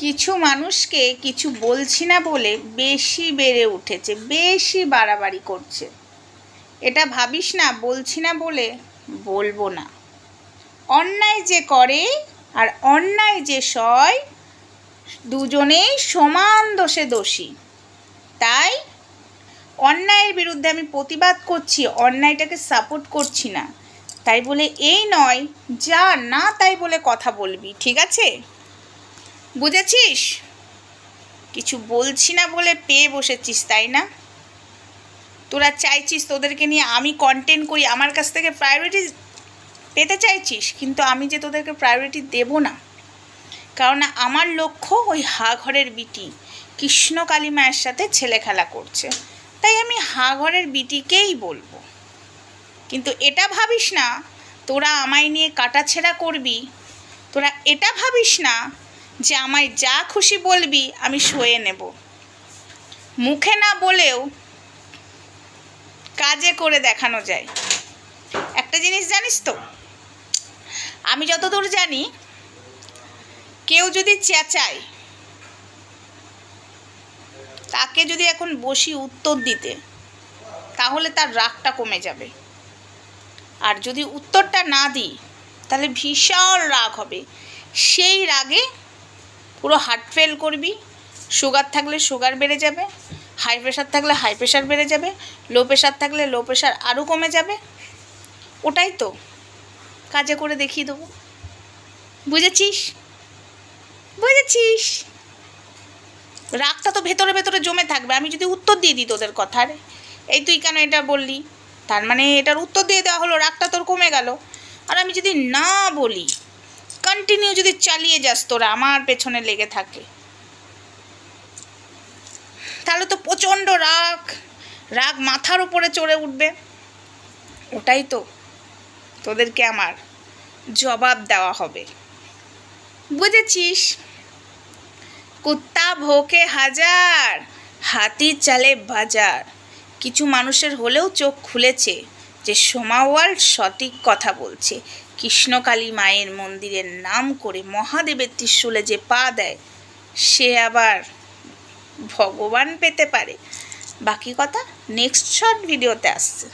কিছু মানুষকে কিছু বলছি না বলে বেশি বেড়ে উঠেছে, বেশি বাড়াবাড়ি করছে। এটা ভাবিস না বলছি না বলে বলবো না। অন্যায় যে করে আর অন্যায় যে সয়, দুজনেই সমান দোষে দোষী। তাই অন্যায়ের বিরুদ্ধে আমি প্রতিবাদ করছি, অন্যায়টাকে সাপোর্ট করছি না। তাই বলে এই নয় যা না তাই বলে কথা বলবি, ঠিক আছে? বুঝেছিস? কিছু বলছি না বলে পেয়ে বসেছিস, তাই না? তোরা চাইছিস তোদেরকে নিয়ে আমি কন্টেন্ট করি, আমার কাছ থেকে প্রায়োরিটি পেতে চাইছিস, কিন্তু আমি যে তোদেরকে প্রায়োরিটি দেব না। কারণ আমার লক্ষ্য ওই হাঘরের বিটি কৃষ্ণকালী মায়ের সাথে ছেলে খেলা করছে, তাই আমি হাঘরের বিটিকেই বলবো। কিন্তু এটা ভাবিস না তোরা আমায় নিয়ে কাটাছেঁড়া করবি, তোরা এটা ভাবিস না যে আমায় যা খুশি বলবি আমি সয়ে নেব। মুখে না বলেও কাজে করে দেখানো যায়। একটা জিনিস জানিস তো, আমি যতদূর জানি, কেউ যদি চেঁচায় তাকে যদি এখন বসি উত্তর দিতে, তাহলে তার রাগটা কমে যাবে। আর যদি উত্তরটা না দিই তাহলে ভীষণ রাগ হবে। সেই রাগে পুরো হার্ট ফেল করবি, সুগার থাকলে সুগার বেড়ে যাবে, হাই প্রেশার থাকলে হাই প্রেশার বেড়ে যাবে, লো প্রেশার থাকলে লো প্রেশার আরও কমে যাবে। ওটাই তো কাজে করে দেখিয়ে দেবো। বুঝেছিস? বুঝেছিস? রাগটা তো ভেতরে ভেতরে জমে থাকবে। আমি যদি উত্তর দিয়ে দিই তোদের কথার, এই তুই কেন এটা বললি, তার মানে এটার উত্তর দিয়ে দেওয়া হলো, রাগটা তোর কমে গেল। আর আমি যদি না বলি, কন্টিনিউ যদি চালিয়ে যাস তোরা আমার পেছনে লেগে থাকে, তাহলে তো প্রচণ্ড রাগ মাথার উপরে চড়ে উঠবে। ওটাই তো তোদেরকে আমার জবাব দেওয়া হবে। বুঝেছিস? কুত্তা ভোকে হাজার, হাতি চালে বাজার। কিছু মানুষের হলেও চোখ খুলেছে যে সোমা ওয়ার্ল্ড সঠিক কথা বলছে। কৃষ্ণকালী মায়ের মন্দিরের নাম করে মহাদেবের ত্রিশূলে যে পা দেয়, সে আবার ভগবান পেতে পারে। বাকি কথা নেক্সট শর্ট ভিডিওতে আসছে।